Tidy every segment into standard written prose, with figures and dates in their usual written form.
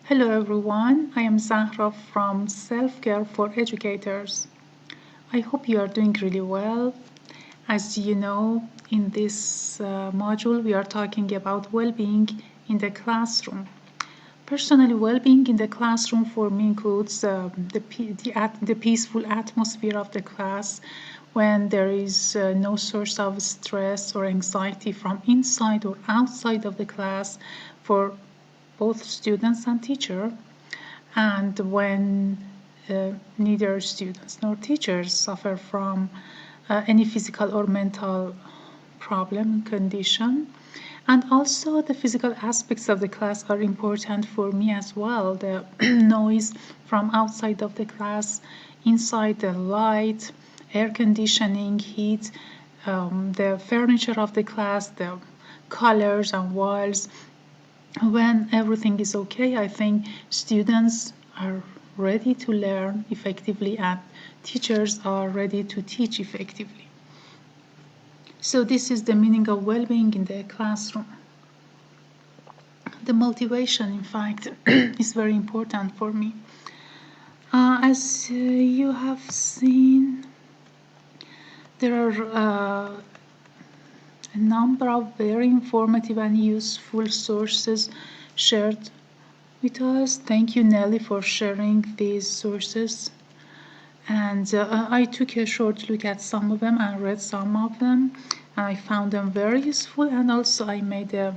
Hello everyone, I am Zahra from Self-Care for Educators. I hope you are doing really well. As you know, in this module we are talking about well-being in the classroom. Personally, well-being in the classroom for me includes the peaceful atmosphere of the class when there is no source of stress or anxiety from inside or outside of the class for both students and teacher, and when neither students nor teachers suffer from any physical or mental problem condition. And also the physical aspects of the class are important for me as well. The noise from outside of the class, inside, the light, air conditioning, heat, the furniture of the class, the colors and walls. When everything is okay, I think students are ready to learn effectively and teachers are ready to teach effectively. So this is the meaning of well-being in the classroom. The motivation, in fact, is very important for me. As you have seen, there are a number of very informative and useful sources shared with us. Thank you, Nelly, for sharing these sources. And I took a short look at some of them and read some of them, and I found them very useful. And also, I made a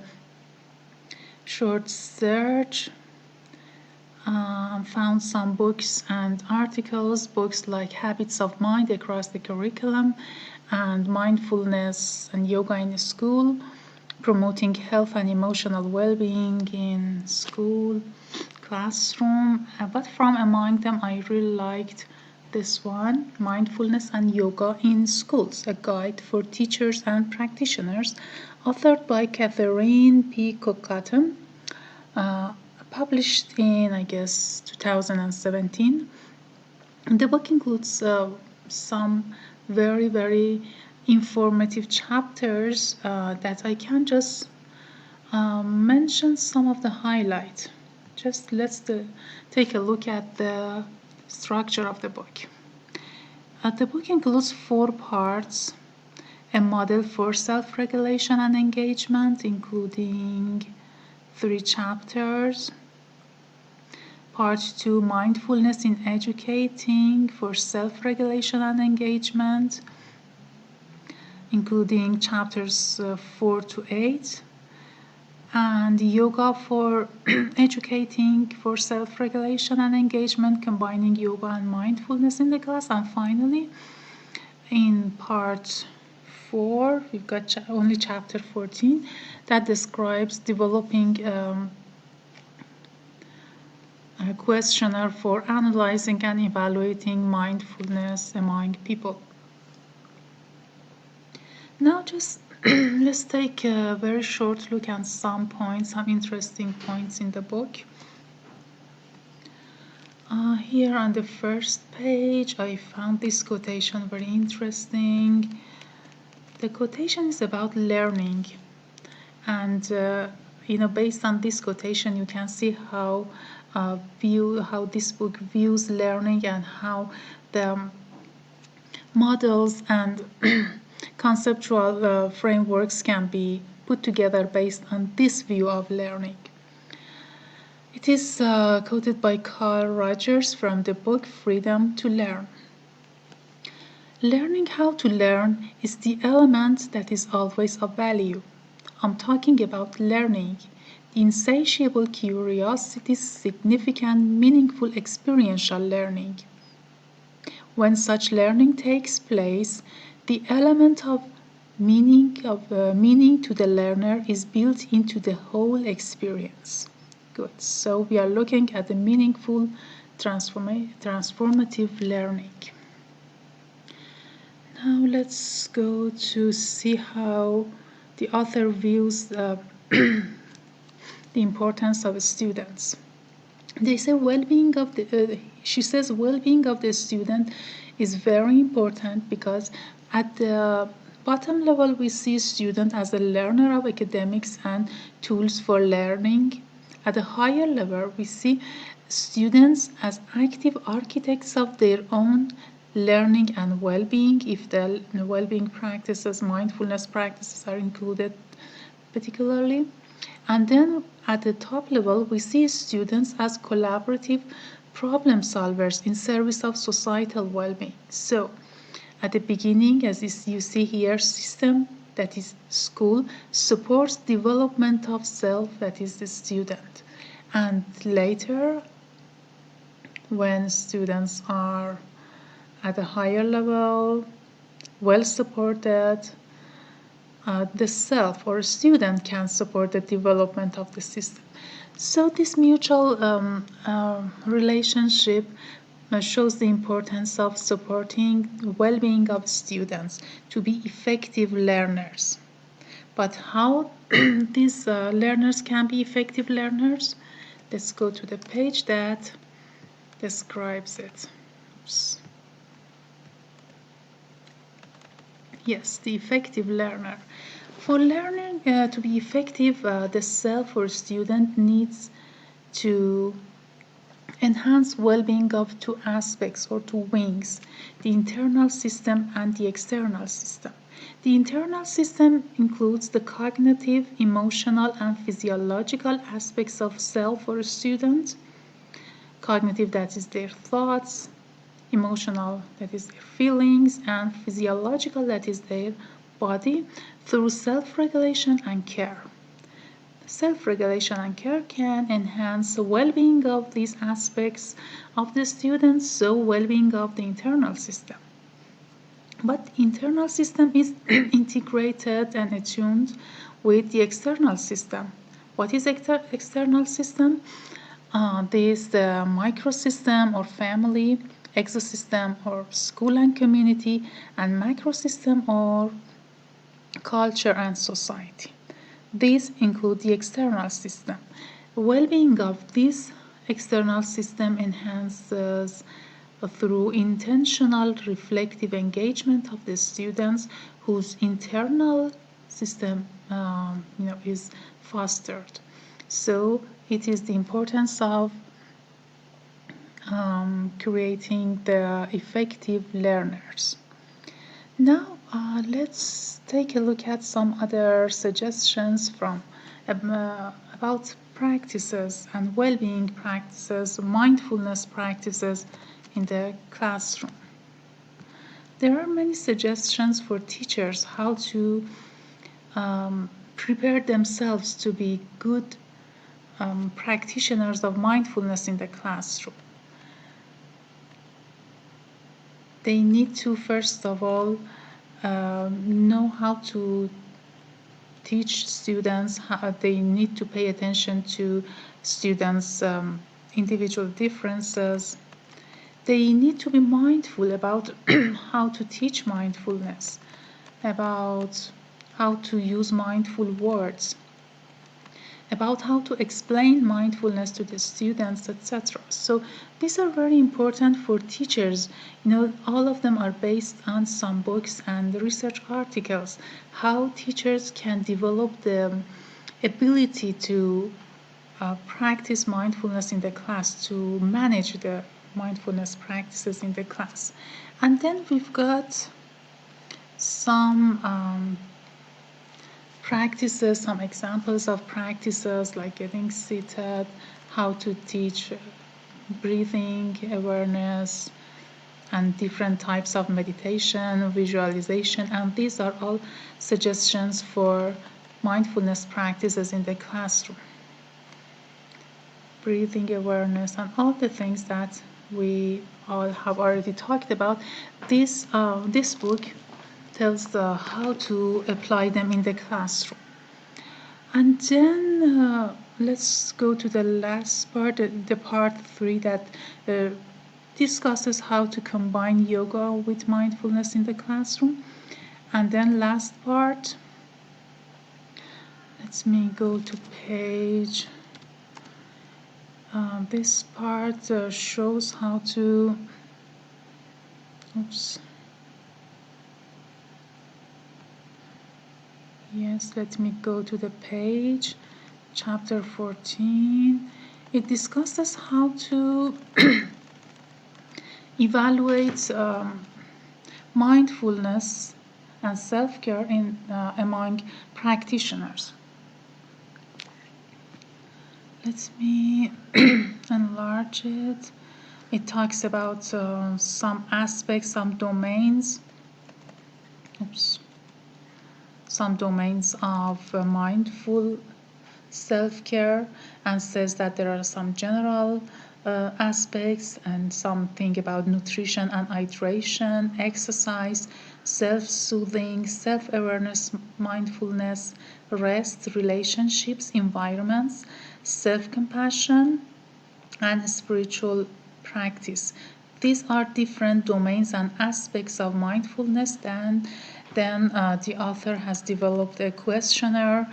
short search, found some books and articles, books like Habits of Mind across the curriculum, and Mindfulness and Yoga in School, promoting health and emotional well-being in school, classroom. But from among them, I really liked this one, Mindfulness and Yoga in Schools, a guide for teachers and practitioners, authored by Catherine P. Cockatton, published in, I guess, 2017. The book includes some very informative chapters that I can just mention some of the highlights. Just let's take a look at the structure of the book. The book includes 4 parts: a model for self-regulation and engagement, including 3 chapters. Part 2, mindfulness in educating for self-regulation and engagement, including chapters 4 to 8. And yoga for educating for self-regulation and engagement, combining yoga and mindfulness in the class. And finally, in part 4, we've got only chapter 14 that describes developing a questionnaire for analyzing and evaluating mindfulness among people. Now just let's take a very short look at some points, some interesting points in the book. Here on the first page, I found this quotation very interesting. The quotation is about learning, and based on this quotation, you can see how this book views learning and how the models and conceptual frameworks can be put together based on this view of learning. It is quoted by Carl Rogers from the book Freedom to Learn. Learning how to learn is the element that is always of value. I'm talking about learning, the insatiable curiosity, significant, meaningful experiential learning. When such learning takes place, the element of meaning to the learner is built into the whole experience. Good. So we are looking at the meaningful, transformative learning. Now let's go to see how the author views the importance of students. They say she says well-being of the student is very important because at the bottom level we see student as a learner of academics and tools for learning, At a higher level, we see students as active architects of their own learning and well-being, if the well-being practices, mindfulness practices are included particularly. And then at the top level, we see students as collaborative problem solvers in service of societal well-being. So at the beginning, as you see here, system, that is school, supports development of self, that is the student. And later, when students are at a higher level, well supported, the self or student can support the development of the system. So this mutual relationship shows the importance of supporting the well-being of students to be effective learners. But how these learners can be effective learners? Let's go to the page that describes it. Oops. Yes, the effective learner. For learning to be effective, the self or student needs to enhance well-being of two aspects or two wings, the internal system and the external system. The internal system includes the cognitive, emotional, and physiological aspects of self or student. Cognitive, that is their thoughts, emotional, that is their feelings, and physiological, that is their body, through self-regulation and care. Self-regulation and care can enhance the well-being of these aspects of the students, so well-being of the internal system. But internal system is integrated and attuned with the external system. What is external system? This the microsystem or family, exosystem or school and community, and macrosystem or culture and society. These include the external system. Well-being of this external system enhances through intentional reflective engagement of the students whose internal system is fostered. So it is the importance of creating the effective learners. Now let's take a look at some other suggestions from about practices and well-being practices, mindfulness practices in the classroom. There are many suggestions for teachers how to prepare themselves to be good practitioners of mindfulness in the classroom. They need to, first of all, know how to teach students. How they need to pay attention to students' individual differences. They need to be mindful about how to teach mindfulness, about how to use mindful words, about how to explain mindfulness to the students, etc. So these are very important for teachers. All of them are based on some books and research articles, how teachers can develop the ability to practice mindfulness in the class, to manage the mindfulness practices in the class. And then we've got some practices, some examples of practices like getting seated, how to teach breathing awareness, and different types of meditation, visualization, and these are all suggestions for mindfulness practices in the classroom. Breathing awareness and all the things that we all have already talked about. This book tells how to apply them in the classroom. And then let's go to the last part, the part 3 that discusses how to combine yoga with mindfulness in the classroom. And then last part, let me go to page. This part shows how to, yes, let me go to the page chapter 14, it discusses how to evaluate mindfulness and self-care in among practitioners. Let me enlarge it. It talks about some aspects, some domains. Some domains of mindful self-care, and says that there are some general aspects and something about nutrition and hydration, exercise, self-soothing, self-awareness, mindfulness, rest, relationships, environments, self-compassion, and spiritual practice. These are different domains and aspects of mindfulness. Then the author has developed a questionnaire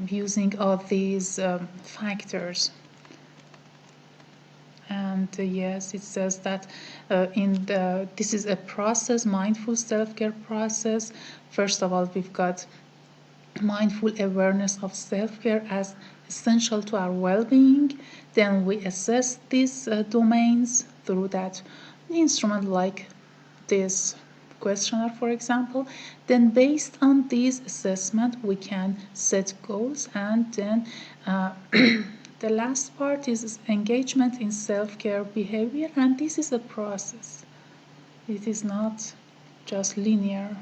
using all these factors. And yes, it says that this is a process, mindful self-care process. First of all, we've got mindful awareness of self-care as essential to our well-being. Then we assess these domains through that instrument like this questionnaire, for example. Then based on this assessment we can set goals, and then the last part is engagement in self-care behavior, and this is a process. It is not just linear.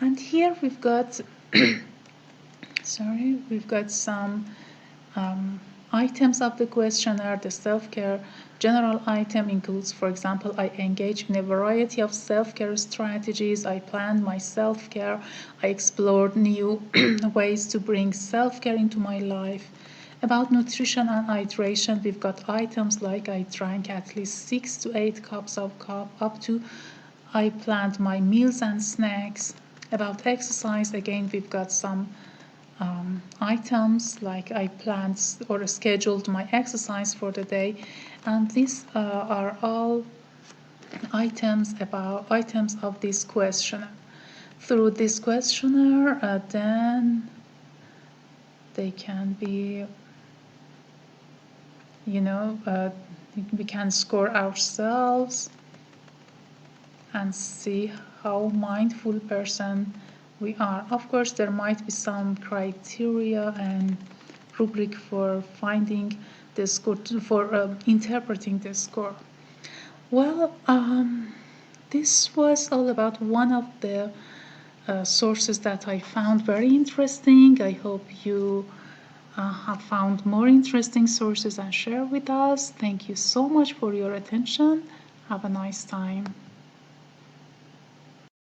And here we've got we've got some items of the questionnaire. The self-care general item includes, for example, I engage in a variety of self-care strategies, I planned my self-care, I explored new ways to bring self-care into my life. About nutrition and hydration, we've got items like I drank at least 6 to 8 cups of coffee, up to I planned my meals and snacks. About exercise, again, we've got some items like I planned or scheduled my exercise for the day, and these are all items of this questionnaire. Through this questionnaire, then they can be, we can score ourselves and see how mindful person we are. Of course, there might be some criteria and rubric for finding the score, for interpreting the score. Well, this was all about one of the sources that I found very interesting. I hope you have found more interesting sources and share with us. Thank you so much for your attention. Have a nice time.